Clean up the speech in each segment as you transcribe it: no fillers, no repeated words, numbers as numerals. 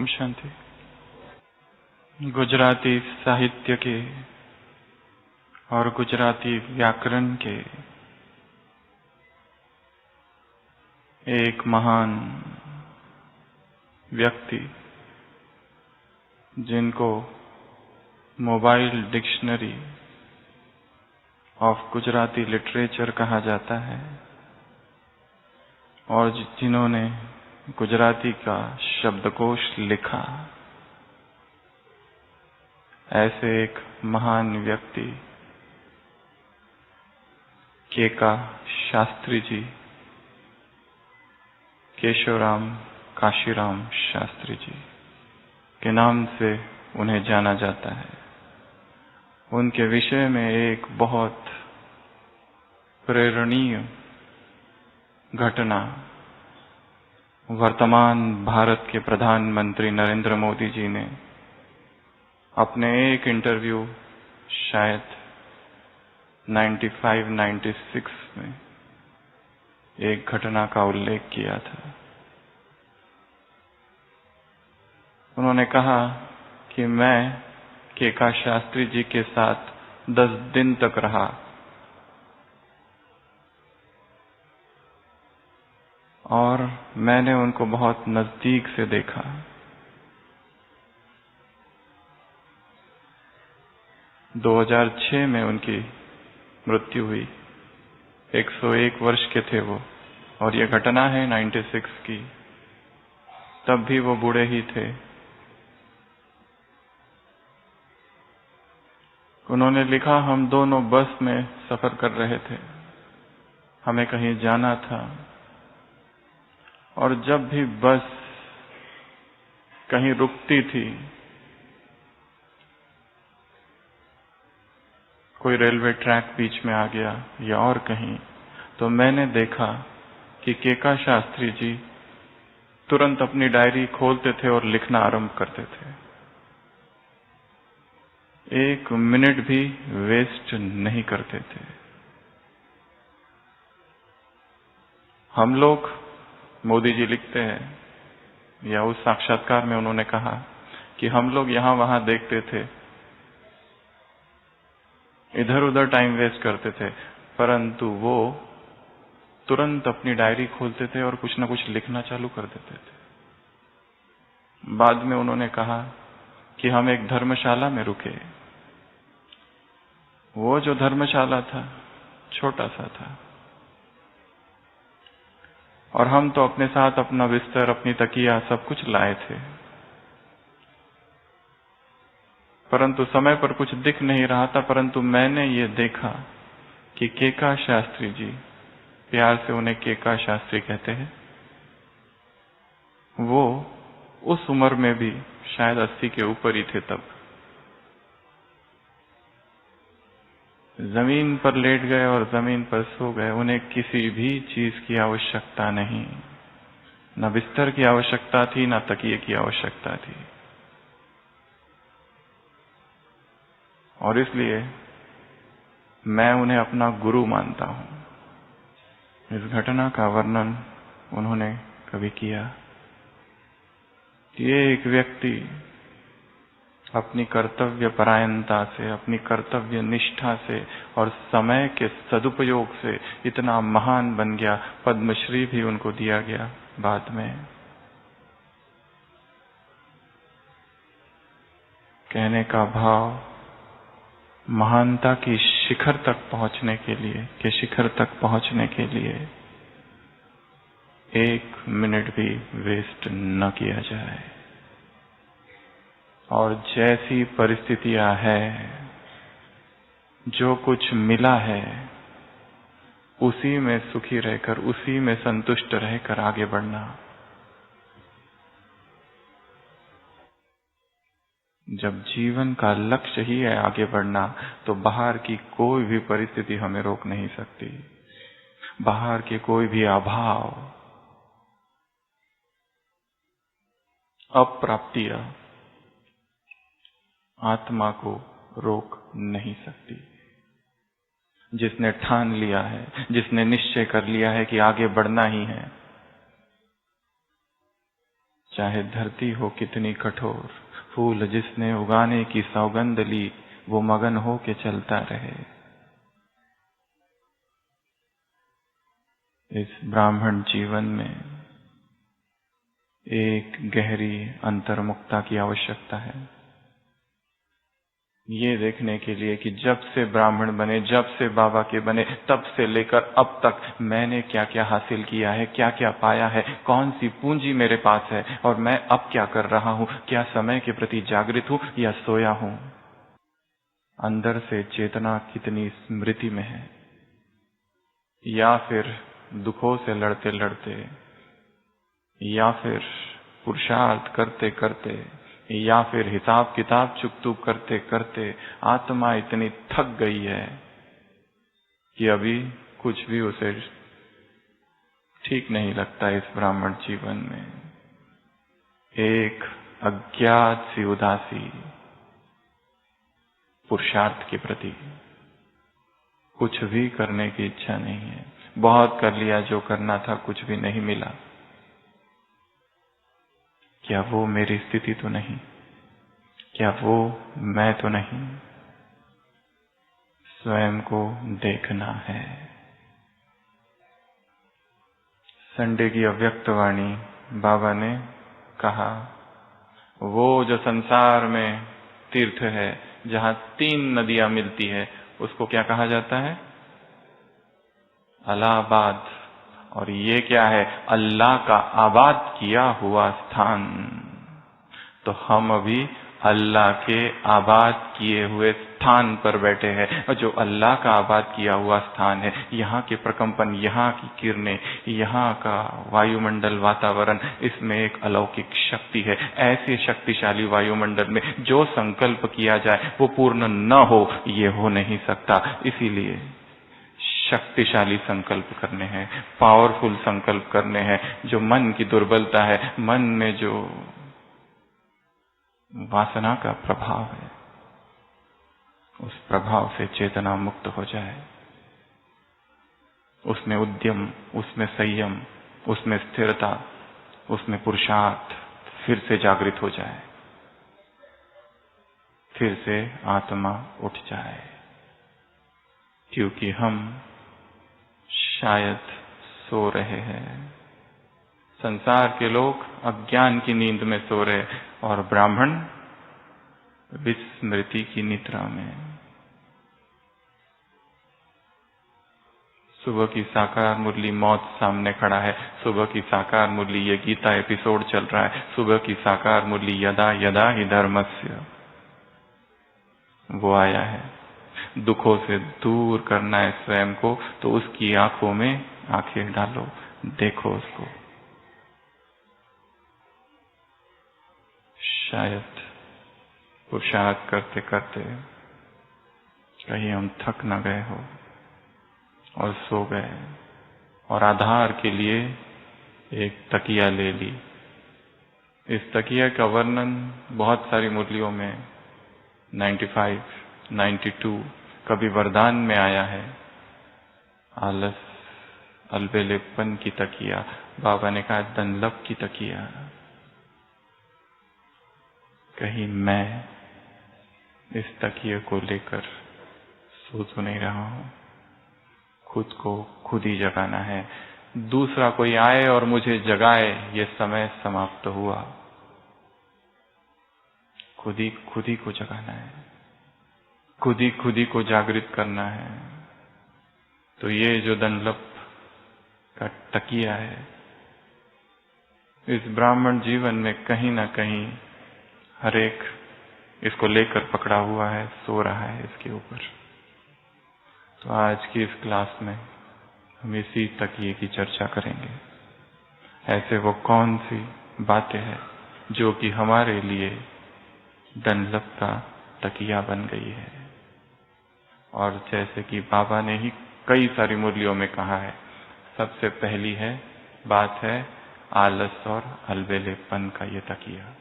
ओम शांति। गुजराती साहित्य के और गुजराती व्याकरण के एक महान व्यक्ति, जिनको mobile dictionary of Gujarati literature कहा जाता है और जिन्होंने गुजराती का शब्दकोश लिखा, ऐसे एक महान व्यक्ति केका शास्त्री जी, केशवराम काशीराम शास्त्री जी के नाम से उन्हें जाना जाता है। उनके विषय में एक बहुत प्रेरणीय घटना वर्तमान भारत के प्रधानमंत्री नरेंद्र मोदी जी ने अपने एक इंटरव्यू शायद 95-96 में एक घटना का उल्लेख किया था। उन्होंने कहा कि मैं केका शास्त्री जी के साथ 10 दिन तक रहा और मैंने उनको बहुत नजदीक से देखा। - 2006 में उनकी मृत्यु हुई। 101 वर्ष के थे वो, और ये घटना है 96 की। तब भी वो बूढ़े ही थे। उन्होंने लिखा, हम दोनों बस में सफर कर रहे थे, हमें कहीं जाना था, और जब भी बस कहीं रुकती थी, कोई रेलवे ट्रैक बीच में आ गया या और कहीं, तो मैंने देखा कि केका शास्त्री जी तुरंत अपनी डायरी खोलते थे और लिखना आरंभ करते थे। 1 मिनट भी वेस्ट नहीं करते थे। हम लोग, मोदी जी लिखते हैं, या उस साक्षात्कार में उन्होंने कहा कि हम लोग यहां वहां देखते थे, इधर उधर टाइम वेस्ट करते थे, परंतु वो तुरंत अपनी डायरी खोलते थे और कुछ न कुछ लिखना चालू कर देते थे। बाद में उन्होंने कहा कि हम एक धर्मशाला में रुके। वो जो धर्मशाला था छोटा सा था, और हम तो अपने साथ अपना बिस्तर, अपनी तकिया, सब कुछ लाए थे, परंतु समय पर कुछ दिख नहीं रहा था। परंतु मैंने ये देखा कि केका शास्त्री जी, प्यार से उन्हें केका शास्त्री कहते हैं, वो उस उम्र में भी शायद 80 के ऊपर ही थे तब, जमीन पर लेट गए और जमीन पर सो गए। उन्हें किसी भी चीज की आवश्यकता नहीं, न बिस्तर की आवश्यकता थी, न तकिए की आवश्यकता थी। और इसलिए मैं उन्हें अपना गुरु मानता हूं। इस घटना का वर्णन उन्होंने कभी किया कि ये एक व्यक्ति अपनी कर्तव्य परायणता से, अपनी कर्तव्य निष्ठा से और समय के सदुपयोग से इतना महान बन गया, पद्मश्री भी उनको दिया गया बाद में। कहने का भाव, महानता की शिखर तक पहुंचने के लिए, शिखर तक पहुंचने के लिए 1 मिनट भी वेस्ट न किया जाए। और जैसी परिस्थितियां हैं, जो कुछ मिला है, उसी में सुखी रहकर, उसी में संतुष्ट रहकर आगे बढ़ना। जब जीवन का लक्ष्य ही है आगे बढ़ना, तो बाहर की कोई भी परिस्थिति हमें रोक नहीं सकती। बाहर के कोई भी अभाव, अप्राप्तियां आत्मा को रोक नहीं सकती। जिसने ठान लिया है, जिसने निश्चय कर लिया है कि आगे बढ़ना ही है, चाहे धरती हो कितनी कठोर, फूल जिसने उगाने की सौगंध ली, वो मगन हो के चलता रहे। इस ब्राह्मण जीवन में एक गहरी अंतर्मुखता की आवश्यकता है, ये देखने के लिए कि जब से ब्राह्मण बने, जब से बाबा के बने, तब से लेकर अब तक मैंने क्या क्या हासिल किया है, क्या क्या पाया है, कौन सी पूंजी मेरे पास है, और मैं अब क्या कर रहा हूं, क्या समय के प्रति जागृत हूं या सोया हूं। अंदर से चेतना कितनी स्मृति में है, या फिर दुखों से लड़ते लड़ते, या फिर पुरुषार्थ करते करते, या फिर हिसाब किताब चुक करते करते आत्मा इतनी थक गई है कि अभी कुछ भी उसे ठीक नहीं लगता। इस ब्राह्मण जीवन में एक अज्ञात सी उदासी पुरुषार्थ के प्रति, कुछ भी करने की इच्छा नहीं है। बहुत कर लिया जो करना था, कुछ भी नहीं मिला। क्या वो मेरी स्थिति तो नहीं? क्या वो मैं तो नहीं? स्वयं को देखना है। संडे की अव्यक्त वाणी बाबा ने कहा, वो जो संसार में तीर्थ है जहां 3 नदियां मिलती है, उसको क्या कहा जाता है? अलाहाबाद। और ये क्या है? अल्लाह का आबाद किया हुआ स्थान। तो हम अभी अल्लाह के आबाद किए हुए स्थान पर बैठे हैं, और जो अल्लाह का आबाद किया हुआ स्थान है, यहाँ के प्रकंपन, यहाँ की किरणें, यहाँ का वायुमंडल, वातावरण, इसमें एक अलौकिक शक्ति है। ऐसे शक्तिशाली वायुमंडल में जो संकल्प किया जाए वो पूर्ण न हो, ये हो नहीं सकता। इसीलिए शक्तिशाली संकल्प करने हैं, पावरफुल संकल्प करने हैं। जो मन की दुर्बलता है, मन में जो वासना का प्रभाव है, उस प्रभाव से चेतना मुक्त हो जाए, उसमें उद्यम, उसमें संयम, उसमें स्थिरता, उसमें पुरुषार्थ फिर से जागृत हो जाए, फिर से आत्मा उठ जाए। क्योंकि हम शायद सो रहे हैं, संसार के लोग अज्ञान की नींद में सो रहे, और ब्राह्मण विस्मृति की निद्रा में। सुबह की साकार मुरली मौत सामने खड़ा है, सुबह की साकार मुरली ये गीता एपिसोड चल रहा है, सुबह की साकार मुरली यदा यदा ही धर्मस्य, वो आया है। दुखों से दूर करना है स्वयं को, तो उसकी आंखों में आंखें डालो, देखो उसको। शायद पुरुषार्थ करते करते कहीं हम थक न गए हो और सो गए, और आधार के लिए एक तकिया ले ली। इस तकिया का वर्णन बहुत सारी मुरलियों में 95, 92 कभी वरदान में आया है। आलस, अलबेलेपन की तकिया, बाबा ने कहा दंडलप की तकिया। कहीं मैं इस तकिए को लेकर सो तो नहीं रहा हूं। खुद को खुद ही जगाना है। दूसरा कोई आए और मुझे जगाए, ये समय समाप्त हुआ। खुद ही को जगाना है, खुद ही को जागृत करना है। तो ये जो दंडलप का तकिया है, इस ब्राह्मण जीवन में कहीं ना कहीं हर एक इसको लेकर पकड़ा हुआ है, सो रहा है इसके ऊपर। तो आज की इस क्लास में हम इसी तकिए की चर्चा करेंगे। ऐसे वो कौन सी बातें हैं जो कि हमारे लिए दंडलप का तकिया बन गई है। और जैसे कि बाबा ने ही कई सारी मुरलियों में कहा है, सबसे पहली बात है आलस और अलबेलेपन का ये तकिया।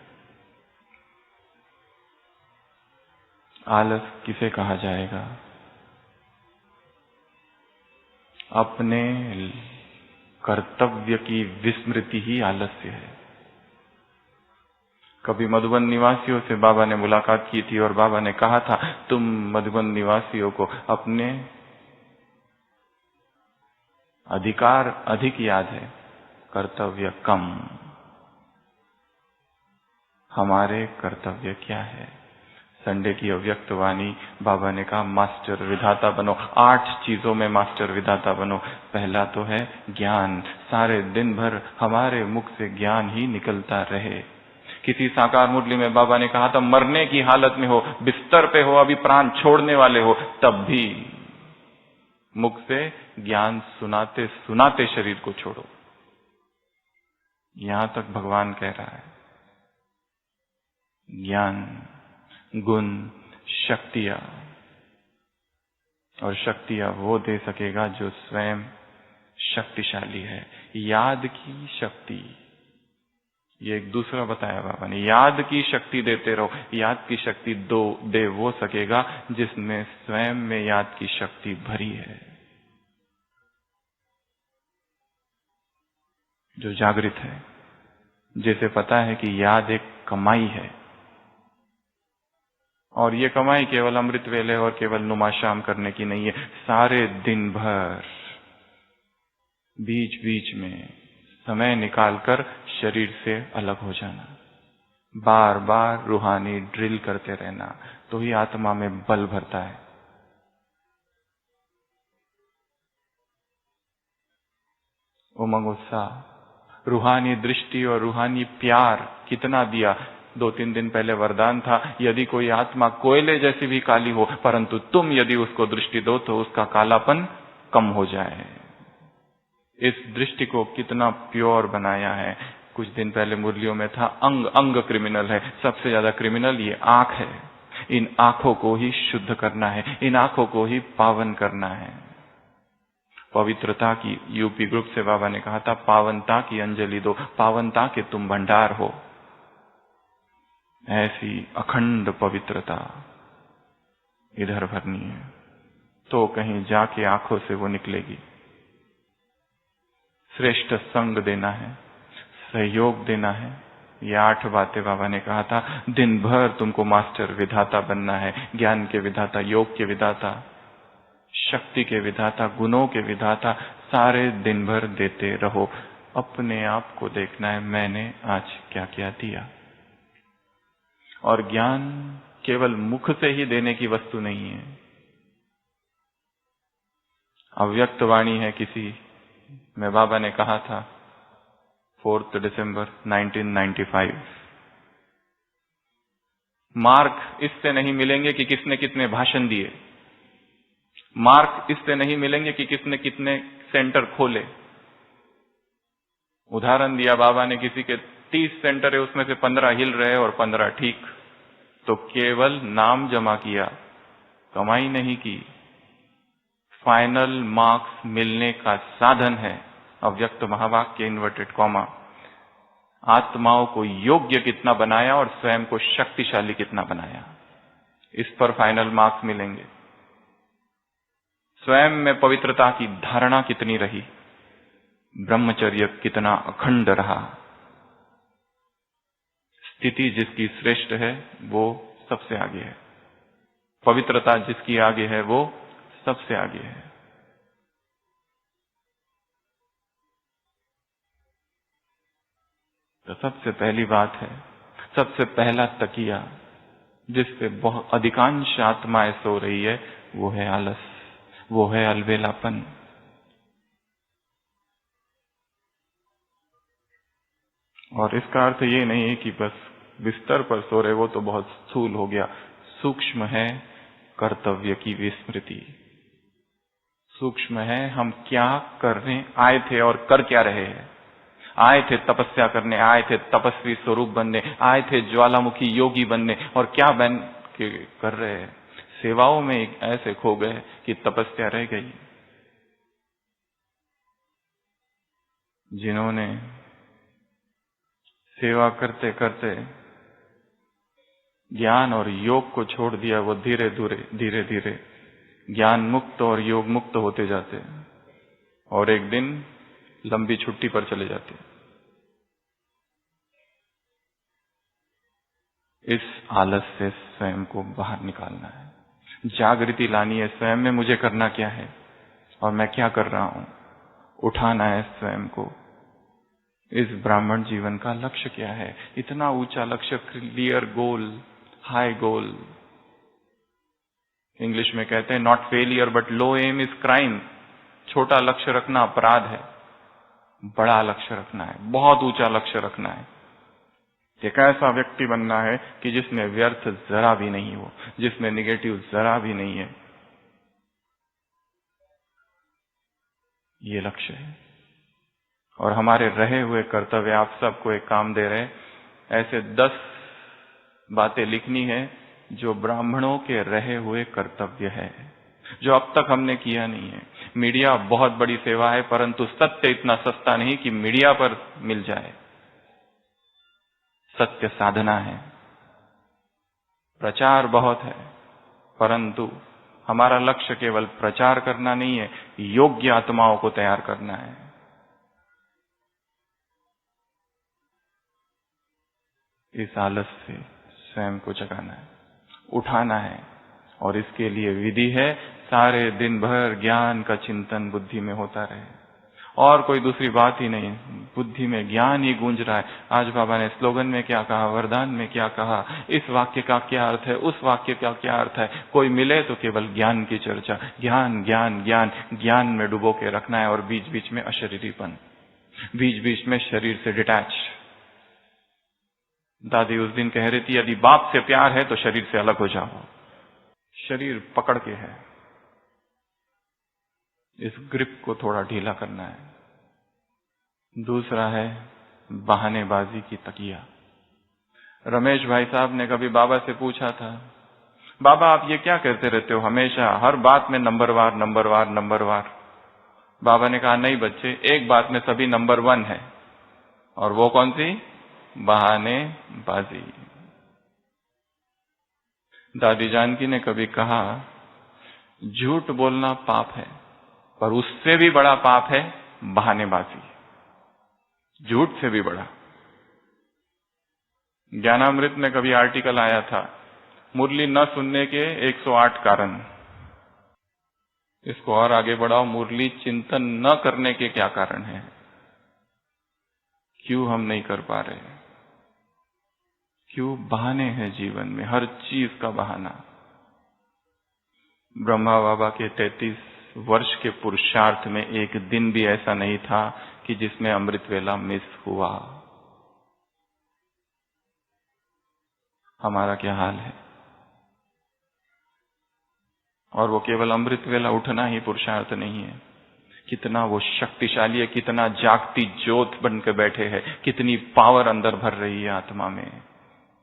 आलस किसे कहा जाएगा? अपने कर्तव्य की विस्मृति ही आलस्य है। कभी मधुबन निवासियों से बाबा ने मुलाकात की थी और बाबा ने कहा था, तुम मधुबन निवासियों को अपने अधिकार अधिक याद है, कर्तव्य कम। हमारे कर्तव्य क्या है? संडे की अव्यक्त वाणी, बाबा ने कहा मास्टर विधाता बनो। 8 चीजों में मास्टर विधाता बनो। पहला तो है ज्ञान। सारे दिन भर हमारे मुख से ज्ञान ही निकलता रहे। किसी साकार मुरली में बाबा ने कहा था, मरने की हालत में हो, बिस्तर पे हो, अभी प्राण छोड़ने वाले हो, तब भी मुख से ज्ञान सुनाते सुनाते शरीर को छोड़ो। यहां तक भगवान कह रहा है। ज्ञान, गुण, शक्तियां, और शक्तियां वो दे सकेगा जो स्वयं शक्तिशाली है। याद की शक्ति, ये एक दूसरा बताया बाबा ने, याद की शक्ति देते रहो। याद की शक्ति दे वो सकेगा जिसमें स्वयं में याद की शक्ति भरी है, जो जागृत है, जिसे पता है कि याद एक कमाई है और ये कमाई केवल अमृत वेले और केवल नुमाशाम करने की नहीं है। सारे दिन भर बीच बीच में समय निकालकर शरीर से अलग हो जाना, बार बार रूहानी ड्रिल करते रहना, तो ही आत्मा में बल भरता है। उमंग उत्साह, रूहानी दृष्टि और रूहानी प्यार कितना दिया। 2-3 दिन पहले वरदान था, यदि कोई आत्मा कोयले जैसी भी काली हो, परंतु तुम यदि उसको दृष्टि दो तो उसका कालापन कम हो जाए। इस दृष्टि को कितना प्योर बनाया है। कुछ दिन पहले मुरलियों में था, अंग अंग क्रिमिनल है, सबसे ज्यादा क्रिमिनल ये आंख है। इन आंखों को ही शुद्ध करना है, इन आंखों को ही पावन करना है। पवित्रता की यूपी ग्रुप से बाबा ने कहा था, पावनता की अंजलि दो, पावनता के तुम भंडार हो। ऐसी अखंड पवित्रता इधर भरनी है तो कहीं जाके आंखों से वो निकलेगी। श्रेष्ठ संग देना है, सहयोग देना है। ये 8 बातें बाबा ने कहा था। दिन भर तुमको मास्टर विधाता बनना है, ज्ञान के विधाता, योग के विधाता, शक्ति के विधाता, गुणों के विधाता। सारे दिन भर देते रहो। अपने आप को देखना है, मैंने आज क्या क्या दिया। और ज्ञान केवल मुख से ही देने की वस्तु नहीं है। अव्यक्त वाणी है किसी में, बाबा ने कहा था 4 दिसंबर 1995, मार्क इससे नहीं मिलेंगे कि किसने कितने भाषण दिए, मार्क इससे नहीं मिलेंगे कि किसने कितने सेंटर खोले। उदाहरण दिया बाबा ने, किसी के 30 सेंटर है, उसमें से 15 हिल रहे और 15 ठीक। तो केवल नाम जमा किया, कमाई नहीं की। फाइनल मार्क्स मिलने का साधन है अव्यक्त महावाक्य इन्वर्टेड कॉमा। आत्माओं को योग्य कितना बनाया और स्वयं को शक्तिशाली कितना बनाया, इस पर फाइनल मार्क्स मिलेंगे। स्वयं में पवित्रता की धारणा कितनी रही, ब्रह्मचर्य कितना अखंड रहा। स्थिति जिसकी श्रेष्ठ है वो सबसे आगे है, पवित्रता जिसकी आगे है वो सबसे आगे है। तो सबसे पहली बात है, सबसे पहला तकिया जिस पे बहुत अधिकांश आत्माएं सो रही है, वो है आलस, वो है अलबेलापन। और इसका अर्थ ये नहीं है कि बस बिस्तर पर सो रहे, वो तो बहुत स्थूल हो गया। सूक्ष्म है कर्तव्य की विस्मृति, सूक्ष्म है हम क्या करने आए थे और कर क्या रहे हैं। आए थे तपस्या करने, आए थे तपस्वी स्वरूप बनने, आए थे ज्वालामुखी योगी बनने, और क्या बन के कर रहे हैं। सेवाओं में ऐसे खो गए कि तपस्या रह गई। जिन्होंने सेवा करते करते ज्ञान और योग को छोड़ दिया, वो धीरे धीरे ज्ञान मुक्त और योग मुक्त होते जाते और एक दिन लंबी छुट्टी पर चले जाते। इस आलस से स्वयं को बाहर निकालना है। जागृति लानी है स्वयं में, मुझे करना क्या है और मैं क्या कर रहा हूं। उठाना है स्वयं को। इस ब्राह्मण जीवन का लक्ष्य क्या है? इतना ऊंचा लक्ष्य, clear goal, high goal. English में कहते हैं not failure but low aim is crime. छोटा लक्ष्य रखना अपराध है, बड़ा लक्ष्य रखना है, बहुत ऊंचा लक्ष्य रखना है। एक ऐसा व्यक्ति बनना है कि जिसमें व्यर्थ जरा भी नहीं हो, जिसमें निगेटिव जरा भी नहीं है। ये लक्ष्य है। और हमारे रहे हुए कर्तव्य, आप सबको एक काम दे रहे, ऐसे 10 बातें लिखनी है जो ब्राह्मणों के रहे हुए कर्तव्य है, जो अब तक हमने किया नहीं है। मीडिया बहुत बड़ी सेवा है, परंतु सत्य इतना सस्ता नहीं कि मीडिया पर मिल जाए। सत्य साधना है। प्रचार बहुत है, परंतु हमारा लक्ष्य केवल प्रचार करना नहीं है, योग्य आत्माओं को तैयार करना है। इस आलस से स्वयं को जगाना है, उठाना है। और इसके लिए विधि है, सारे दिन भर ज्ञान का चिंतन बुद्धि में होता रहे, और कोई दूसरी बात ही नहीं। बुद्धि में ज्ञान ही गूंज रहा है। आज बाबा ने स्लोगन में क्या कहा, वरदान में क्या कहा, इस वाक्य का क्या अर्थ है, उस वाक्य का क्या अर्थ है। कोई मिले तो केवल ज्ञान की चर्चा, ज्ञान ज्ञान ज्ञान, ज्ञान में डुबो के रखना है। और बीच बीच में अशरीरीपन, बीच बीच में शरीर से डिटैच। दादी उस दिन कह रही थी, यदि बाप से प्यार है तो शरीर से अलग हो जाओ। शरीर पकड़ के है, इस ग्रिप को थोड़ा ढीला करना है। दूसरा है बहानेबाजी की तकिया। रमेश भाई साहब ने कभी बाबा से पूछा था, बाबा आप ये क्या कहते रहते हो हमेशा, हर बात में नंबरवार नंबरवार नंबरवार। बाबा ने कहा, नहीं बच्चे, एक बात में सभी नंबर 1 है, और वो कौन सी? बहानेबाजी। दादी जानकी ने कभी कहा, झूठ बोलना पाप है, पर उससे भी बड़ा पाप है बहानेबाजी, झूठ से भी बड़ा। ज्ञानामृत में कभी आर्टिकल आया था, मुरली न सुनने के 108 कारण। इसको और आगे बढ़ाओ, मुरली चिंतन न करने के क्या कारण है? क्यों हम नहीं कर पा रहे? क्यों बहाने हैं जीवन में, हर चीज का बहाना। ब्रह्मा बाबा के 33 वर्ष के पुरुषार्थ में एक दिन भी ऐसा नहीं था कि जिसमें अमृत वेला मिस हुआ। हमारा क्या हाल है? और वो केवल अमृत वेला उठना ही पुरुषार्थ नहीं है, कितना वो शक्तिशाली है, कितना जागती ज्योत बन के बैठे हैं, कितनी पावर अंदर भर रही है आत्मा में।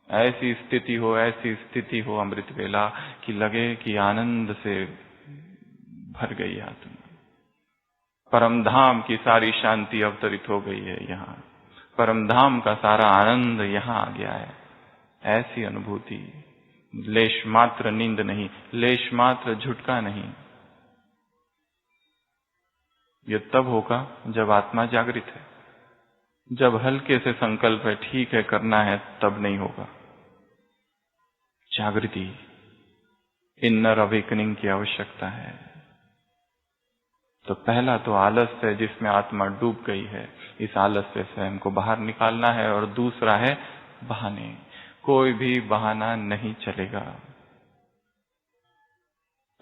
ऐसी स्थिति हो, ऐसी स्थिति हो अमृत वेला कि लगे कि आनंद से भर गई आत्मा। परम धाम की सारी शांति अवतरित हो गई है यहाँ, परम धाम का सारा आनंद यहाँ आ गया है। ऐसी अनुभूति, लेश मात्र नींद नहीं, लेश मात्र झुटका नहीं। ये तब होगा जब आत्मा जागृत है। जब हल्के से संकल्प है, ठीक है करना है, तब नहीं होगा। जागृति, इनर अवेकनिंग की आवश्यकता है। तो पहला तो आलस है जिसमें आत्मा डूब गई है, इस आलस से स्वयं को बाहर निकालना है। और दूसरा है बहाने। कोई भी बहाना नहीं चलेगा।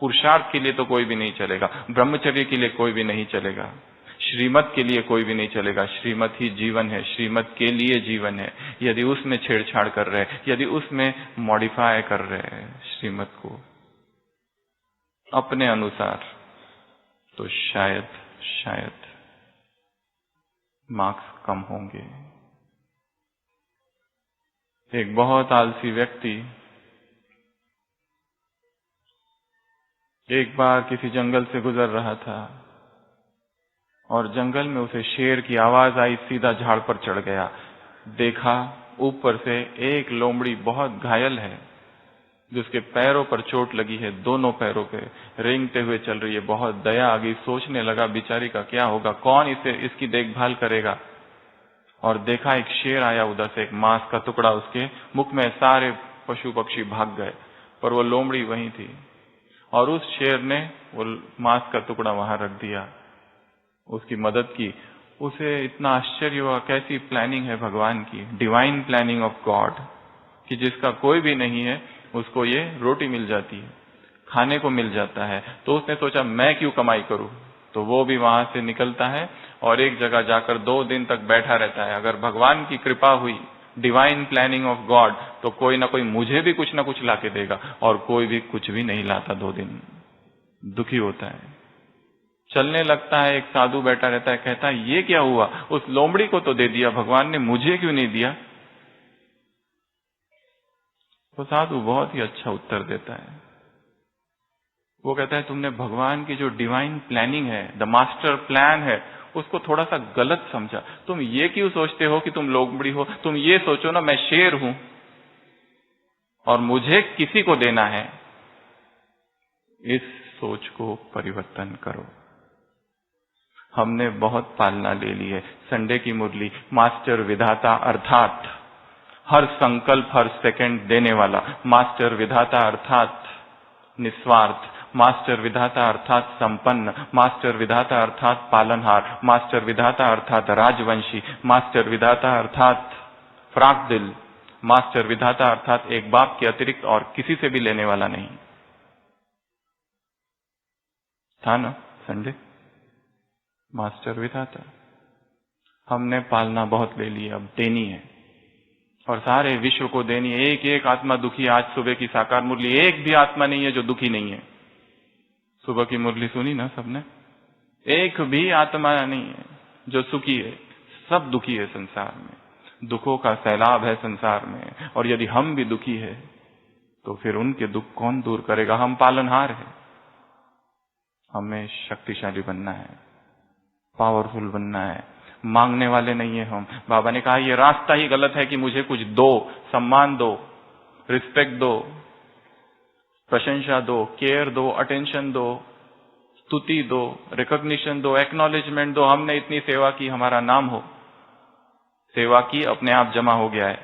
पुरुषार्थ के लिए तो कोई भी नहीं चलेगा, ब्रह्मचर्य के लिए कोई भी नहीं चलेगा, श्रीमत के लिए कोई भी नहीं चलेगा। श्रीमत ही जीवन है, श्रीमत के लिए जीवन है। यदि उसमें छेड़छाड़ कर रहे, यदि उसमें मॉडिफाई कर रहे हैं श्रीमत को अपने अनुसार, तो शायद मार्क्स कम होंगे। एक बहुत आलसी व्यक्ति एक बार किसी जंगल से गुजर रहा था और जंगल में उसे शेर की आवाज आई, सीधा झाड़ पर चढ़ गया। देखा ऊपर से एक लोमड़ी बहुत घायल है, जिसके पैरों पर चोट लगी है, दोनों पैरों पे रेंगते हुए चल रही है। बहुत दया आ गई, सोचने लगा बेचारी का क्या होगा, कौन इसकी देखभाल करेगा। और देखा एक शेर आया उधर से, एक मांस का टुकड़ा उसके मुख में, सारे पशु पक्षी भाग गए, पर वो लोमड़ी वहीं थी और उस शेर ने वो मांस का टुकड़ा वहां रख दिया, उसकी मदद की। उसे इतना आश्चर्य हुआ, कैसी प्लानिंग है भगवान की, डिवाइन प्लानिंग ऑफ गॉड, कि जिसका कोई भी नहीं है उसको ये रोटी मिल जाती है, खाने को मिल जाता है। तो उसने सोचा मैं क्यों कमाई करूं, तो वो भी वहां से निकलता है और एक जगह जाकर 2 दिन तक बैठा रहता है। अगर भगवान की कृपा हुई, डिवाइन प्लानिंग ऑफ गॉड, तो कोई ना कोई मुझे भी कुछ ना कुछ लाके देगा, और कोई भी कुछ भी नहीं लाता। 2 दिन दुखी होता है, चलने लगता है। एक साधु बैठा रहता है, कहता है ये क्या हुआ, उस लोमड़ी को तो दे दिया भगवान ने, मुझे क्यों नहीं दिया। वो साधु बहुत ही अच्छा उत्तर देता है। वो कहता है तुमने भगवान की जो डिवाइन प्लानिंग है, द मास्टर प्लान है, उसको थोड़ा सा गलत समझा। तुम ये क्यों सोचते हो कि तुम लोमड़ी हो, तुम ये सोचो ना मैं शेर हूं और मुझे किसी को देना है। इस सोच को परिवर्तन करो। हमने बहुत पालना ले ली है। संडे की मुरली, मास्टर विधाता अर्थात हर संकल्प हर सेकंड देने वाला, मास्टर विधाता अर्थात निस्वार्थ, मास्टर विधाता अर्थात संपन्न, मास्टर विधाता अर्थात पालनहार, मास्टर विधाता अर्थात राजवंशी, मास्टर विधाता अर्थात फ्राक दिल, मास्टर विधाता अर्थात एक बाप के अतिरिक्त और किसी से भी लेने वाला नहीं। था ना संडे, मास्टर विधाता। हमने पालना बहुत ले ली, अब देनी है और सारे विश्व को देनी है। एक एक आत्मा दुखी। आज सुबह की साकार मुरली, एक भी आत्मा नहीं है जो दुखी नहीं है। सुबह की मुरली सुनी ना सबने, एक भी आत्मा नहीं है जो सुखी है, सब दुखी है संसार में। दुखों का सैलाब है संसार में, और यदि हम भी दुखी है तो फिर उनके दुख कौन दूर करेगा। हम पालनहार है, हमें शक्तिशाली बनना है, पावरफुल बनना है, मांगने वाले नहीं है हम। बाबा ने कहा ये रास्ता ही गलत है कि मुझे कुछ दो, सम्मान दो, रिस्पेक्ट दो, प्रशंसा दो, केयर दो, अटेंशन दो, स्तुति दो, रिकॉग्निशन दो, एक्नॉलेजमेंट दो। हमने इतनी सेवा की, हमारा नाम हो। सेवा की अपने आप जमा हो गया है,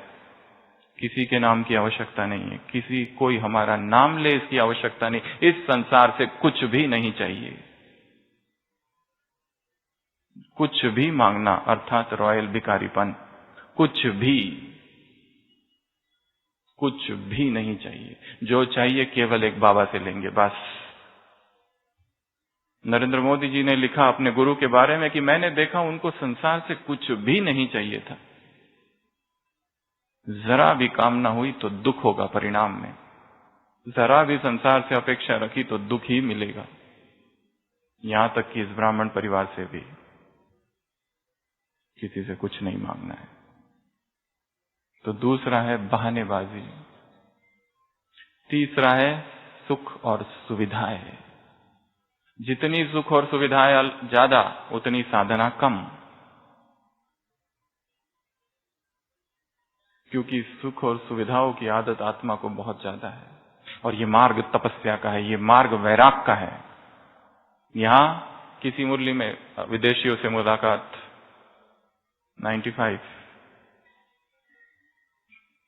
किसी के नाम की आवश्यकता नहीं है, किसी कोई हमारा नाम ले इसकी आवश्यकता नहीं। इस संसार से कुछ भी नहीं चाहिए, कुछ भी मांगना अर्थात रॉयल भिखारीपन, कुछ भी नहीं चाहिए। जो चाहिए केवल एक बाबा से लेंगे बस। नरेंद्र मोदी जी ने लिखा अपने गुरु के बारे में कि मैंने देखा उनको संसार से कुछ भी नहीं चाहिए था, जरा भी कामना हुई तो दुख होगा परिणाम में, जरा भी संसार से अपेक्षा रखी तो दुख ही मिलेगा। यहां तक कि इस ब्राह्मण परिवार से भी किसी से कुछ नहीं मांगना है। तो दूसरा है बहानेबाजी, तीसरा है सुख और सुविधाएं। जितनी सुख और सुविधाएं ज्यादा उतनी साधना कम, क्योंकि सुख और सुविधाओं की आदत आत्मा को बहुत ज्यादा है। और ये मार्ग तपस्या का है, ये मार्ग वैराग का है। यहां किसी मुरली में विदेशियों से मुलाकात 95,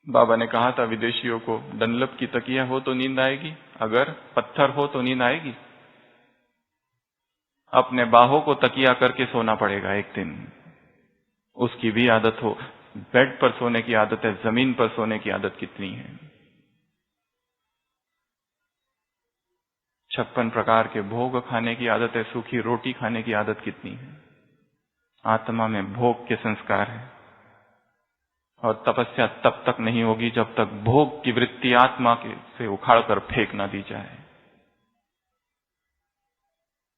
बाबा ने कहा था विदेशियों को डनलप की तकिया हो तो नींद आएगी, अगर पत्थर हो तो नींद आएगी। अपने बाहों को तकिया करके सोना पड़ेगा एक दिन, उसकी भी आदत हो। बेड पर सोने की आदत है, जमीन पर सोने की आदत कितनी है। 56 प्रकार के भोग खाने की आदत है, सूखी रोटी खाने की आदत कितनी है। आत्मा में भोग के संस्कार है, और तपस्या तब तक नहीं होगी जब तक भोग की वृत्ति आत्मा से उखाड़कर फेंक ना दी जाए।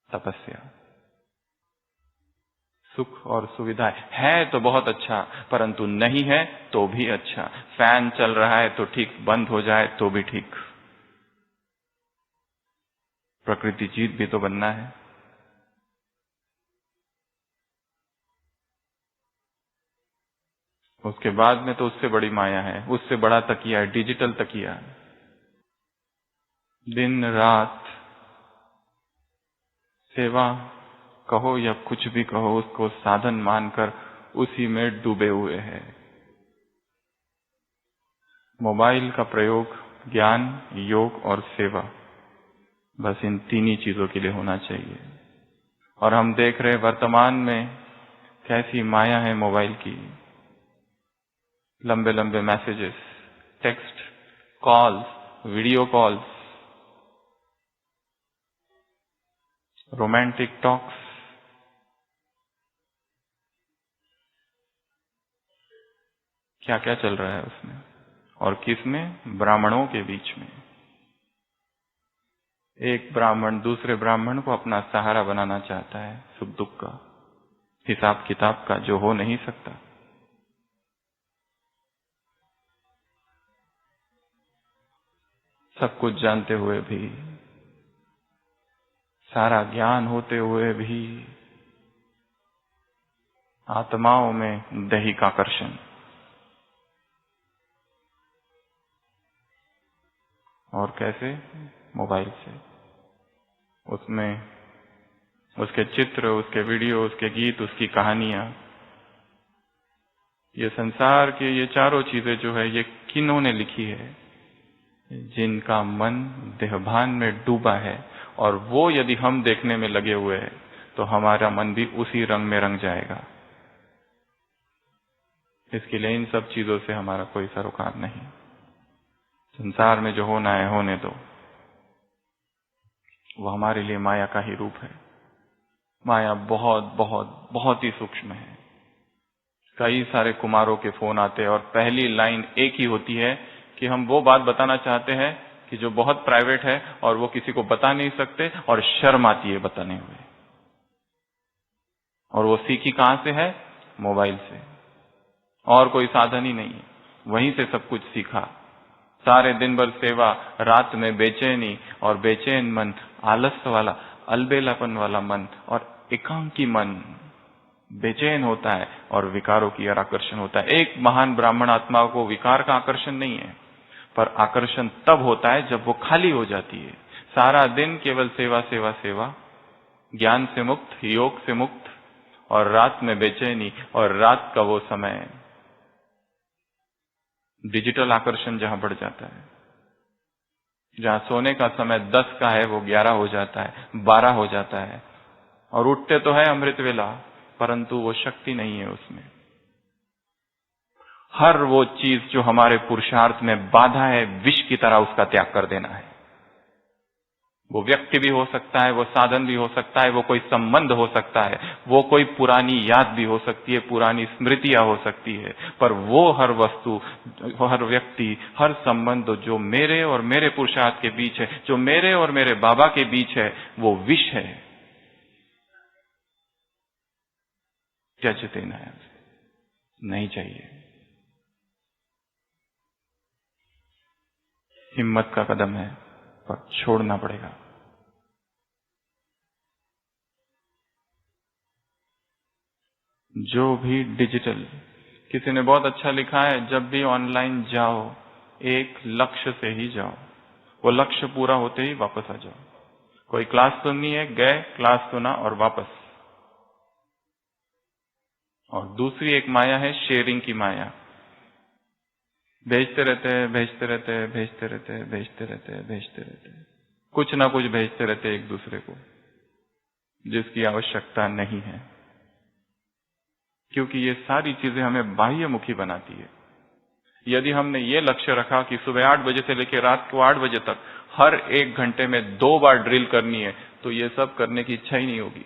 तपस्या, सुख और सुविधा है तो बहुत अच्छा, परंतु नहीं है तो भी अच्छा। फैन चल रहा है तो ठीक, बंद हो जाए तो भी ठीक। प्रकृति जीत भी तो बनना है। उसके बाद में तो उससे बड़ी माया है, उससे बड़ा तकिया है, डिजिटल तकिया। दिन रात सेवा कहो या कुछ भी कहो, उसको साधन मानकर उसी में डूबे हुए हैं। मोबाइल का प्रयोग ज्ञान, योग और सेवा, बस इन तीन ही चीजों के लिए होना चाहिए। और हम देख रहे वर्तमान में कैसी माया है मोबाइल की। लंबे लंबे messages, text, calls, video calls, romantic talks, क्या क्या चल रहा है उसमें, और किसमें? ब्राह्मणों के बीच में। एक ब्राह्मण दूसरे ब्राह्मण को अपना सहारा बनाना चाहता है, सुख दुख का, हिसाब किताब का, जो हो नहीं सकता। सब कुछ जानते हुए भी, सारा ज्ञान होते हुए भी आत्माओं में दैहिक आकर्षण। और कैसे? मोबाइल से। उसमें उसके चित्र, उसके वीडियो, उसके गीत, उसकी कहानियां, ये संसार के ये चारों चीजें जो है, ये किन्होंने लिखी है? जिनका मन देहभान में डूबा है। और वो यदि हम देखने में लगे हुए हैं तो हमारा मन भी उसी रंग में रंग जाएगा। इसके लिए इन सब चीजों से हमारा कोई सरोकार नहीं। संसार में जो होना है होने दो। वो हमारे लिए माया का ही रूप है। माया बहुत बहुत बहुत ही सूक्ष्म है। कई सारे कुमारों के फोन आते हैं और पहली लाइन एक ही होती है कि हम वो बात बताना चाहते हैं कि जो बहुत प्राइवेट है और वो किसी को बता नहीं सकते और शर्म आती है बताने हुए। और वो सीखी कहां से है? मोबाइल से। और कोई साधन ही नहीं है, वहीं से सब कुछ सीखा। सारे दिन भर सेवा, रात में बेचैनी, और बेचैन मन, आलस वाला, अलबेलापन वाला मन और एकांकी मन बेचैन होता है और विकारों की ओर आकर्षण होता है। एक महान ब्राह्मण आत्मा को विकार का आकर्षण नहीं है, पर आकर्षण तब होता है जब वो खाली हो जाती है। सारा दिन केवल सेवा सेवा सेवा, ज्ञान से मुक्त, योग से मुक्त, और रात में बेचैनी, और रात का वो समय डिजिटल आकर्षण जहां बढ़ जाता है। जहां सोने का समय 10 का है वो 11 हो जाता है, 12 हो जाता है। और उठते तो है अमृत वेला, परंतु वो शक्ति नहीं है उसमें। हर वो चीज जो हमारे पुरुषार्थ में बाधा है, विष की तरह उसका त्याग कर देना है। वो व्यक्ति भी हो सकता है, वो साधन भी हो सकता है, वो कोई संबंध हो सकता है, वो कोई पुरानी याद भी हो सकती है, पुरानी स्मृतियां हो सकती है, पर वो हर वस्तु, हर व्यक्ति, हर संबंध जो मेरे और मेरे पुरुषार्थ के बीच है, जो मेरे और मेरे बाबा के बीच है, वो विष है। त्यज देना है, नहीं चाहिए। हिम्मत का कदम है, पर छोड़ना पड़ेगा। जो भी डिजिटल, किसी ने बहुत अच्छा लिखा है, जब भी ऑनलाइन जाओ एक लक्ष्य से ही जाओ, वो लक्ष्य पूरा होते ही वापस आ जाओ। कोई क्लास सुननी है, गए, क्लास सुना और वापस। और दूसरी एक माया है शेयरिंग की माया। भेजते रहते हैं, भेजते रहते हैं, भेजते रहते हैं, भेजते रहते हैं, भेजते रहते हैं, कुछ ना कुछ भेजते रहते हैं एक दूसरे को, जिसकी आवश्यकता नहीं है। क्योंकि ये सारी चीजें हमें बाह्यमुखी बनाती है। यदि हमने ये लक्ष्य रखा कि सुबह 8 बजे से लेकर रात को 8 बजे तक हर 1 घंटे में 2 बार ड्रिल करनी है, तो ये सब करने की इच्छा ही नहीं होगी।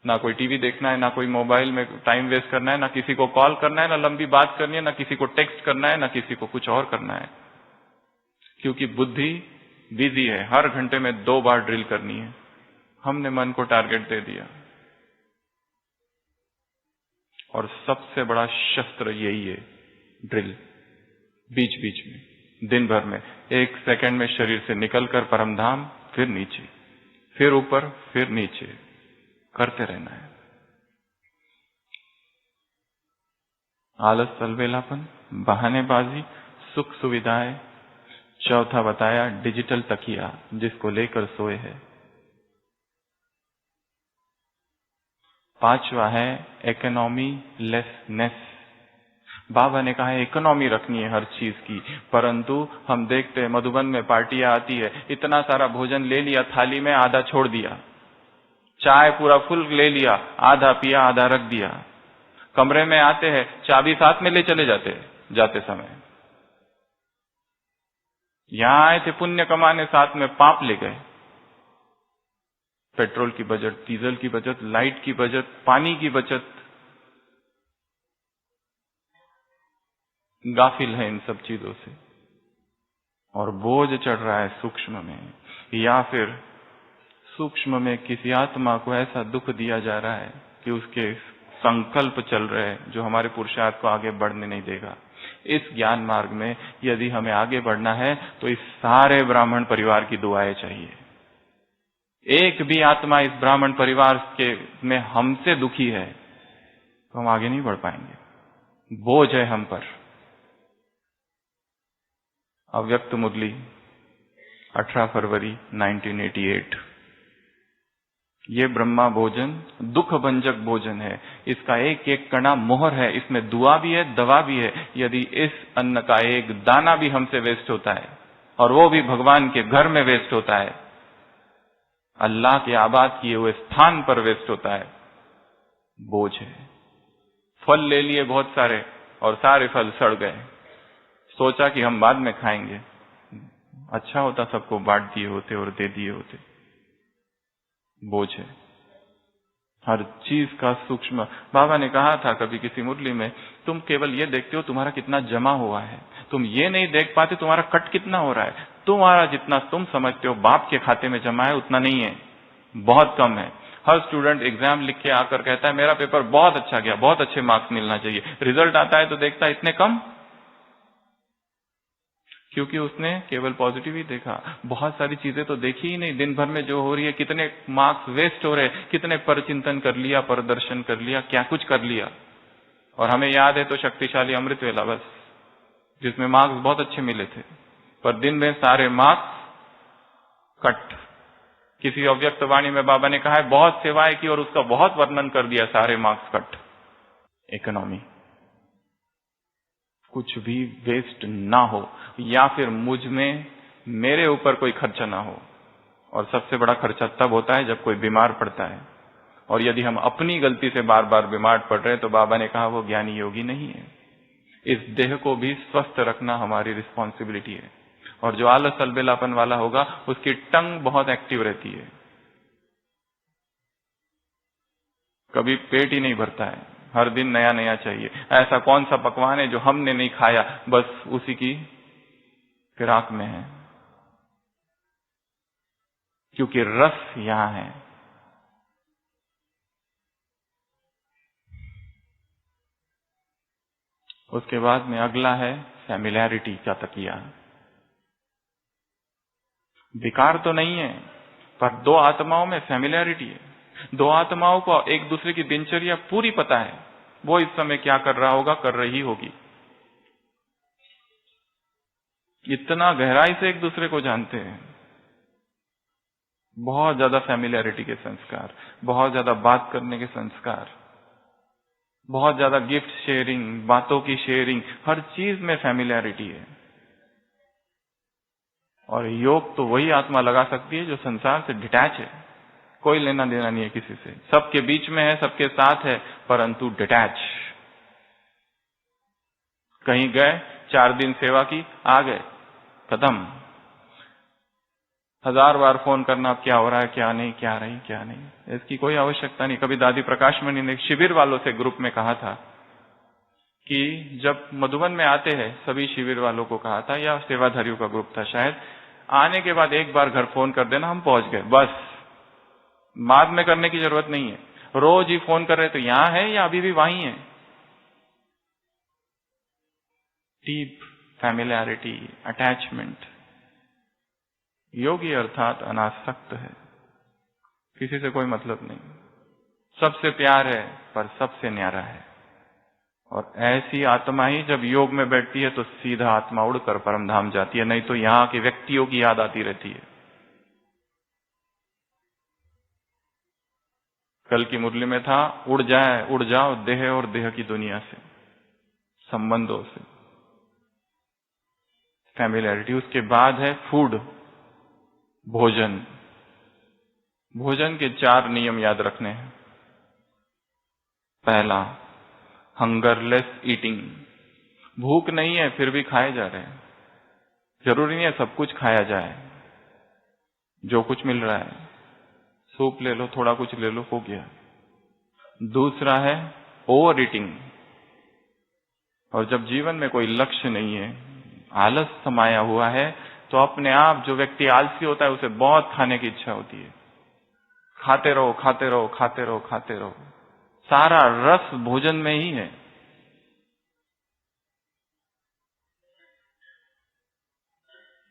ना कोई टीवी देखना है, ना कोई मोबाइल में टाइम वेस्ट करना है, ना किसी को कॉल करना है, ना लंबी बात करनी है, ना किसी को टेक्स्ट करना है, ना किसी को कुछ और करना है। क्योंकि बुद्धि बिजी है, हर घंटे में 2 बार ड्रिल करनी है। हमने मन को टारगेट दे दिया। और सबसे बड़ा शस्त्र यही है, ड्रिल। बीच बीच में, दिन भर में 1 सेकंड में शरीर से निकलकर परमधाम, फिर नीचे, फिर ऊपर, फिर नीचे, करते रहना है। आलस, अलबेलापन, बहानेबाजी, सुख सुविधाएं। चौथा बताया डिजिटल तकिया, जिसको लेकर सोए है। 5वां है इकोनॉमी लेसनेस, बाबा ने कहा है इकोनॉमी रखनी है हर चीज की, परंतु हम देखते हैं मधुबन में पार्टियां आती है, इतना सारा भोजन ले लिया थाली में, आधा छोड़ दिया, चाय पूरा फुल ले लिया, आधा पिया आधा रख दिया, कमरे में आते हैं चाबी साथ में ले चले जाते समय, यहां आए थे पुण्य कमाने, साथ में पाप ले गए, पेट्रोल की बचत, डीजल की बचत, लाइट की बचत, पानी की बचत, गाफिल है इन सब चीजों से, और बोझ चढ़ रहा है सूक्ष्म में, या फिर सूक्ष्म में किसी आत्मा को ऐसा दुख दिया जा रहा है कि उसके संकल्प चल रहे हैं जो हमारे पुरुषार्थ को आगे बढ़ने नहीं देगा। इस ज्ञान मार्ग में यदि हमें आगे बढ़ना है तो इस सारे ब्राह्मण परिवार की दुआएं चाहिए। एक भी आत्मा इस ब्राह्मण परिवार के में हमसे दुखी है तो हम आगे नहीं बढ़ पाएंगे, बोझ है हम पर। अव्यक्त मुरली 18 फरवरी 1988। ये ब्रह्मा भोजन दुख भंजक भोजन है, इसका एक एक कणा मोहर है, इसमें दुआ भी है दवा भी है। यदि इस अन्न का एक दाना भी हमसे वेस्ट होता है, और वो भी भगवान के घर में वेस्ट होता है, अल्लाह के आबाद किए हुए स्थान पर वेस्ट होता है, बोझ है। फल ले लिए बहुत सारे और सारे फल सड़ गए, सोचा कि हम बाद में खाएंगे, अच्छा होता सबको बांट दिए होते और दे दिए होते, बोझ है। हर चीज का सूक्ष्म, बाबा ने कहा था कभी किसी मुरली में, तुम केवल ये देखते हो तुम्हारा कितना जमा हुआ है, तुम ये नहीं देख पाते तुम्हारा कट कितना हो रहा है। तुम्हारा जितना तुम समझते हो बाप के खाते में जमा है उतना नहीं है, बहुत कम है। हर स्टूडेंट एग्जाम लिख के आकर कहता है मेरा पेपर बहुत अच्छा गया, बहुत अच्छे मार्क्स मिलना चाहिए, रिजल्ट आता है तो देखता है इतने कम, क्योंकि उसने केवल पॉजिटिव ही देखा, बहुत सारी चीजें तो देखी ही नहीं। दिन भर में जो हो रही है, कितने मार्क्स वेस्ट हो रहे, कितने परचिंतन कर लिया, परदर्शन कर लिया, क्या कुछ कर लिया। और हमें याद है तो शक्तिशाली अमृत वेला बस, जिसमें मार्क्स बहुत अच्छे मिले थे, पर दिन में सारे मार्क्स कट। किसी अव्यक्त वाणी में बाबा ने कहा है बहुत सेवाएं की और उसका बहुत वर्णन कर दिया, सारे मार्क्स कट। इकोनॉमी, कुछ भी वेस्ट ना हो, या फिर मुझ में मेरे ऊपर कोई खर्चा ना हो। और सबसे बड़ा खर्चा तब होता है जब कोई बीमार पड़ता है, और यदि हम अपनी गलती से बार बार बीमार पड़ रहे हैं तो बाबा ने कहा वो ज्ञानी योगी नहीं है। इस देह को भी स्वस्थ रखना हमारी रिस्पॉन्सिबिलिटी है। और जो आलस अलबेलापन वाला होगा उसकी टंग बहुत एक्टिव रहती है, कभी पेट ही नहीं भरता है, हर दिन नया नया चाहिए। ऐसा कौन सा पकवान है जो हमने नहीं खाया, बस उसी की फिराक में है, क्योंकि रस यहां है। उसके बाद में अगला है फैमिलियरिटी का तकिया। विकार तो नहीं है, पर दो आत्माओं में फैमिलियरिटी है। दो आत्माओं को एक दूसरे की दिनचर्या पूरी पता है, वो इस समय क्या कर रहा होगा, कर रही होगी। इतना गहराई से एक दूसरे को जानते हैं, बहुत ज्यादा फैमिलियरिटी के संस्कार, बहुत ज्यादा बात करने के संस्कार, बहुत ज्यादा गिफ्ट शेयरिंग, बातों की शेयरिंग, हर चीज में फैमिलियरिटी है। और योग तो वही आत्मा लगा सकती है जो संसार से डिटैच है, कोई लेना देना नहीं है किसी से, सबके बीच में है, सबके साथ है, परंतु डिटैच। कहीं गए, 4 दिन सेवा की, आ गए, खत्म। 1000 बार फोन करना क्या हो रहा है, क्या नहीं, क्या नहीं, क्या नहीं, इसकी कोई आवश्यकता नहीं। कभी दादी प्रकाशमणि ने शिविर वालों से ग्रुप में कहा था कि जब मधुबन में आते हैं, सभी शिविर वालों को कहा था, या सेवाधारियों का ग्रुप था शायद, आने के बाद एक बार घर फोन कर देना हम पहुंच गए, बस, बाद में करने की जरूरत नहीं है। रोज ही फोन कर रहे तो यहां है या अभी भी वहीं है। Deep familiarity, attachment. योगी अर्थात अनासक्त है, किसी से कोई मतलब नहीं, सबसे प्यार है पर सबसे न्यारा है। और ऐसी आत्मा ही जब योग में बैठती है तो सीधा आत्मा उड़कर परमधाम जाती है, नहीं तो यहां के व्यक्तियों की याद आती रहती है। कल की मुरली में था, उड़ जाओ देह और देह की दुनिया से, संबंधों से, फैमिलियरिटी। उसके बाद है फूड, भोजन। भोजन के 4 नियम याद रखने हैं। पहला, हंगरलेस ईटिंग। भूख नहीं है फिर भी खाए जा रहे हैं। जरूरी नहीं है सब कुछ खाया जाए, जो कुछ मिल रहा है, सूप ले लो, थोड़ा कुछ ले लो, हो गया। दूसरा है ओवर ईटिंग। और जब जीवन में कोई लक्ष्य नहीं है, आलस समाया हुआ है, तो अपने आप जो व्यक्ति आलसी होता है उसे बहुत खाने की इच्छा होती है। खाते रहो, खाते रहो, खाते रहो, खाते रहो। सारा रस भोजन में ही है।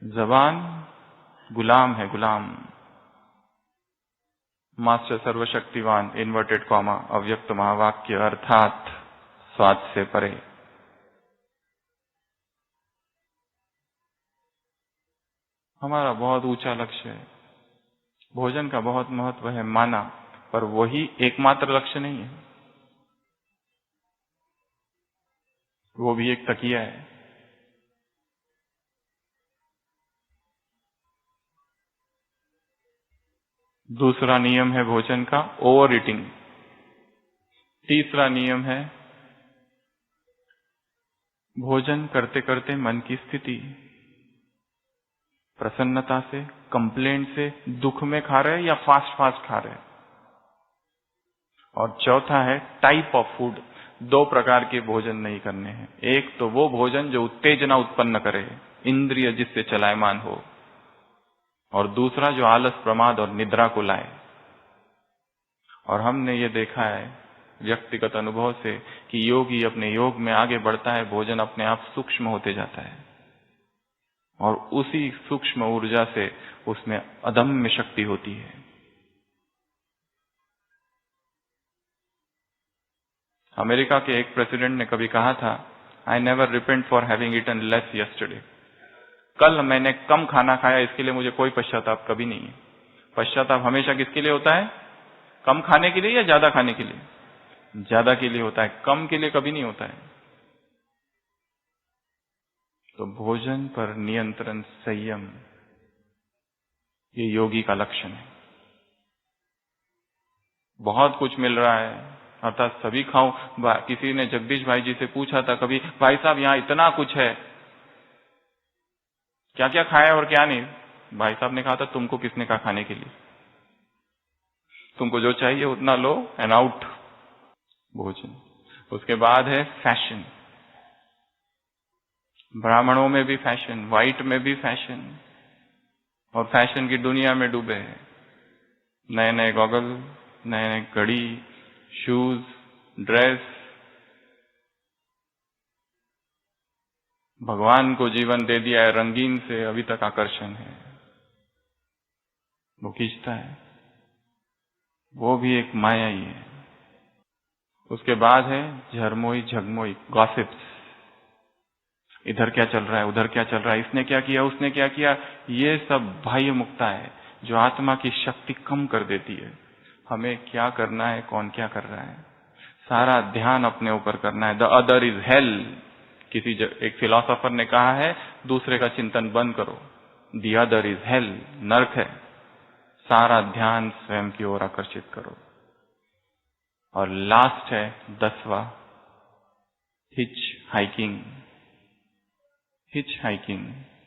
जबान गुलाम है, गुलाम। मास्टर सर्वशक्तिवान, इन्वर्टेड कॉमा, अव्यक्त महावाक्य, अर्थात स्वाद से परे। हमारा बहुत ऊंचा लक्ष्य है, भोजन का बहुत महत्व है माना, पर वही एकमात्र लक्ष्य नहीं है, वो भी एक तकिया है। दूसरा नियम है भोजन का ओवर ईटिंग। तीसरा नियम है भोजन करते करते मन की स्थिति, प्रसन्नता से, कंप्लेंट से, दुख में खा रहे या फास्ट फास्ट खा रहे। और चौथा है टाइप ऑफ फूड। 2 प्रकार के भोजन नहीं करने हैं। एक तो वो भोजन जो उत्तेजना उत्पन्न करे, इंद्रिय जिससे चलायमान हो, और दूसरा जो आलस, प्रमाद और निद्रा को लाए। और हमने ये देखा है व्यक्तिगत अनुभव से कि योगी अपने योग में आगे बढ़ता है, भोजन अपने आप सूक्ष्म होते जाता है, और उसी सूक्ष्म ऊर्जा से उसमें अदम्य शक्ति होती है। अमेरिका के एक प्रेसिडेंट ने कभी कहा था, I never repent for having eaten less yesterday. कल मैंने कम खाना खाया, इसके लिए मुझे कोई पश्चाताप कभी नहीं है। पश्चाताप हमेशा किसके लिए होता है? कम खाने के लिए या ज्यादा खाने के लिए? ज्यादा के लिए होता है, कम के लिए कभी नहीं होता है। तो भोजन पर नियंत्रण, संयम, ये योगी का लक्षण है। बहुत कुछ मिल रहा है अर्थात सभी खाऊं। किसी ने जगदीश भाई जी से पूछा था कभी, भाई साहब यहां इतना कुछ है, क्या क्या खाया और क्या नहीं? भाई साहब ने कहा था, तुमको किसने कहा खाने के लिए? तुमको जो चाहिए उतना लो एंड आउट। भोजन। उसके बाद है फैशन। ब्राह्मणों में भी फैशन, व्हाइट में भी फैशन, और फैशन की दुनिया में डूबे हैं। नए नए गॉगल, नए नए घड़ी, शूज, ड्रेस। भगवान को जीवन दे दिया है रंगीन से, अभी तक आकर्षण है, वो खींचता है, वो भी एक माया ही है। उसके बाद है झरमोई झगमोई, गॉसिप्स। इधर क्या चल रहा है, उधर क्या चल रहा है, इसने क्या किया, उसने क्या किया। ये सब बाह्य मुक्ता है जो आत्मा की शक्ति कम कर देती है। हमें क्या करना है, कौन क्या कर रहा है, सारा ध्यान अपने ऊपर करना है। The other is hello. एक फिलोसोफर ने कहा है, दूसरे का चिंतन बंद करो। द अदर इज हेल, नरक है। सारा ध्यान स्वयं की ओर आकर्षित करो। और लास्ट है 10वां, हिच हाइकिंग। हिच हाइकिंग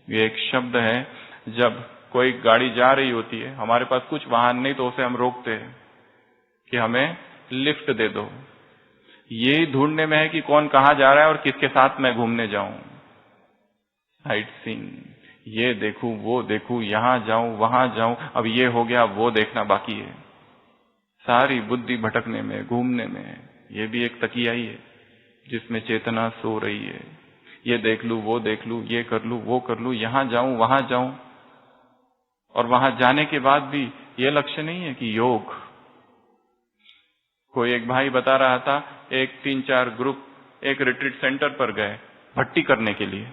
ये एक शब्द है, जब कोई गाड़ी जा रही होती है, हमारे पास कुछ वाहन नहीं तो उसे हम रोकते हैं कि हमें लिफ्ट दे दो। ये ढूंढने में है कि कौन कहां जा रहा है और किसके साथ मैं घूमने जाऊं। साइट सीइंग, ये देखूं, वो देखूं, यहां जाऊं, वहां जाऊं, अब ये हो गया, वो देखना बाकी है। सारी बुद्धि भटकने में, घूमने में। ये भी एक तकिया ही है जिसमें चेतना सो रही है। ये देख लूं, वो देख लूं, ये कर लूं, वो कर लूं, यहां जाऊं, वहां जाऊं। और वहां जाने के बाद भी ये लक्ष्य नहीं है कि योग। कोई एक भाई बता रहा था, एक 3-4 ग्रुप एक रिट्रीट सेंटर पर गए भट्टी करने के लिए।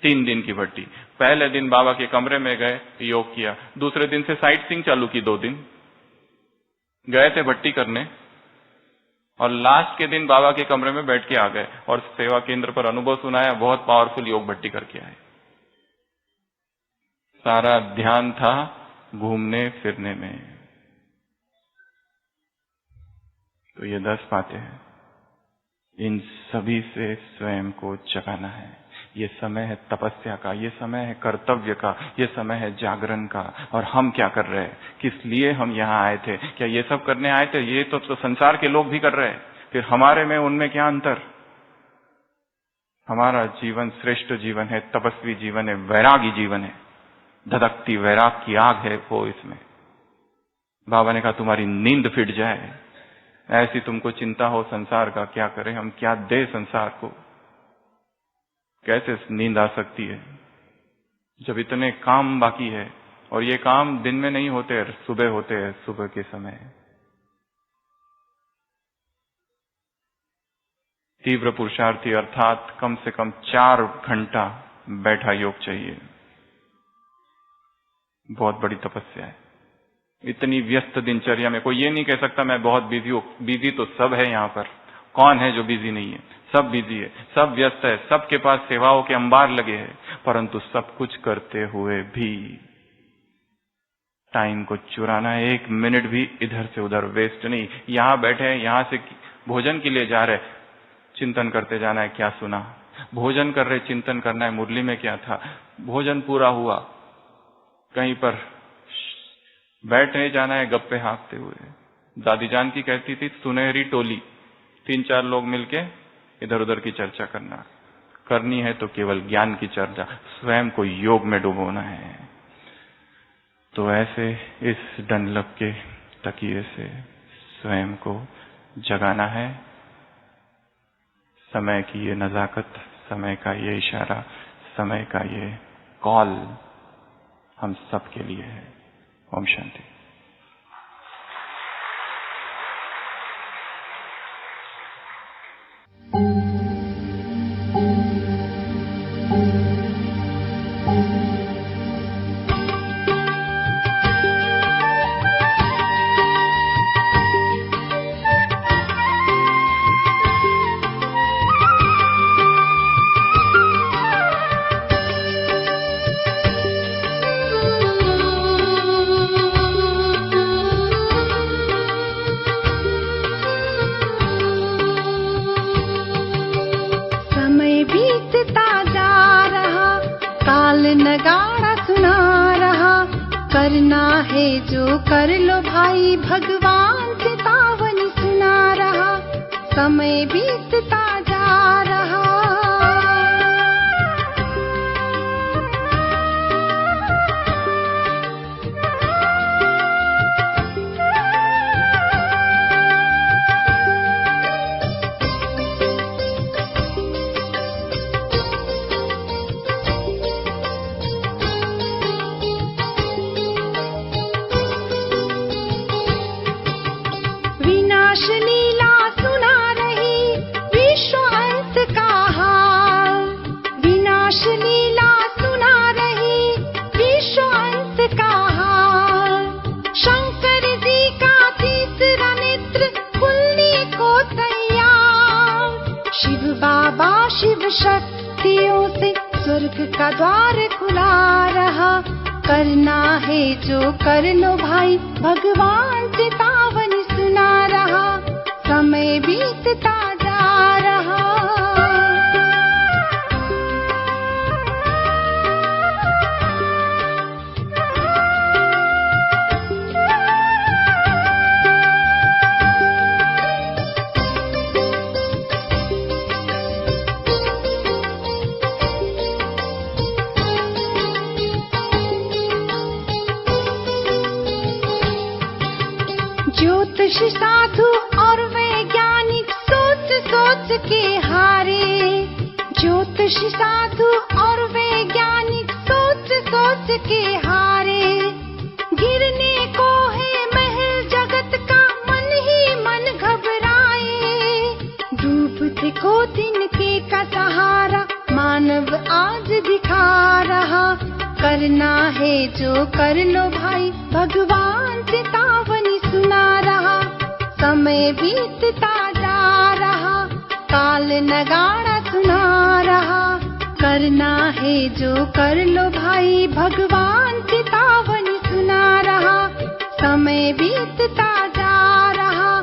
3 दिन की भट्टी। पहले दिन बाबा के कमरे में गए, योग किया। दूसरे दिन से साइट सीइंग चालू की। 2 दिन गए थे भट्टी करने, और लास्ट के दिन बाबा के कमरे में बैठ के आ गए और सेवा केंद्र पर अनुभव सुनाया, बहुत पावरफुल योग भट्टी करके आए। सारा ध्यान था घूमने फिरने में। तो ये 10 बातें हैं, इन सभी से स्वयं को जगाना है। ये समय है तपस्या का, ये समय है कर्तव्य का, ये समय है जागरण का। और हम क्या कर रहे हैं, किस लिए हम यहाँ आए थे? क्या ये सब करने आए थे? ये तो संसार के लोग भी कर रहे हैं, फिर हमारे में उनमें क्या अंतर? हमारा जीवन श्रेष्ठ जीवन है, तपस्वी जीवन है, वैरागी जीवन है, धधकती वैराग की आग है वो इसमें। बाबा ने कहा तुम्हारी नींद फिट जाए, ऐसी तुमको चिंता हो संसार का, क्या करें हम, क्या दे संसार को? कैसे नींद आ सकती है जब इतने काम बाकी है? और ये काम दिन में नहीं होते, सुबह होते हैं, सुबह के समय। तीव्र पुरुषार्थी अर्थात कम से कम 4 घंटा बैठा योग चाहिए। बहुत बड़ी तपस्या है। इतनी व्यस्त दिनचर्या में कोई ये नहीं कह सकता मैं बहुत बिजी हूं। बिजी तो सब है यहाँ पर, कौन है जो बिजी नहीं है? सब बिजी है, सब व्यस्त है, सबके पास सेवाओं के अंबार लगे हैं, परंतु सब कुछ करते हुए भी टाइम को चुराना है। 1 मिनट भी इधर से उधर वेस्ट नहीं। यहां बैठे हैं, यहां से भोजन के लिए जा रहे, चिंतन करते जाना है क्या सुना, भोजन कर रहे चिंतन करना है मुरली में क्या था, भोजन पूरा हुआ, कहीं पर बैठने जाना है गप्पे हाँकते हुए। दादी जान की कहती थी सुनहरी टोली, 3-4 लोग मिलके इधर उधर की चर्चा करनी है तो केवल ज्ञान की चर्चा, स्वयं को योग में डुबोना है। तो ऐसे इस डनलप के तकिए से स्वयं को जगाना है। समय की ये नजाकत, समय का ये इशारा, समय का ये कॉल हम सब के लिए है। ओम शांति। नगाड़ा सुना रहा, करना है जो कर लो भाई, भगवान चेतावनी सुना रहा, समय बीतता जा रहा। लीला सुना रही विश्व अंत का हाल, विनाश लीला सुना रही विश्व अंत का हाल। शंकर जी का तीसरा नेत्र खुलने को तैयार, शिव बाबा शिव शक्तियों से स्वर्ग का द्वार खुला रहा, करना है जो कर लो भाई, भगवान चेतावनी सुना रहा, समय बीतता जा रहा। ज्योतिष साधु और वैज्ञानिक सोच सोच के हारे, ज्योतिष साधु और वैज्ञानिक सोच सोच के हारे। गिरने को है महल जगत का, मन ही मन घबराए, डूबते को तिनके का सहारा मानव आज दिखा रहा, करना है जो कर लो भाई, भगवान चेतावनी सुना रहा, समय बीतता जा काल नगाड़ा सुना रहा। करना है जो कर लो भाई, भगवान चेतावनी सुना रहा। समय बीतता जा रहा,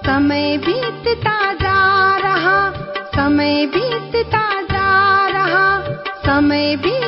समय बीतता जा रहा, समय बीतता जा रहा, समय भी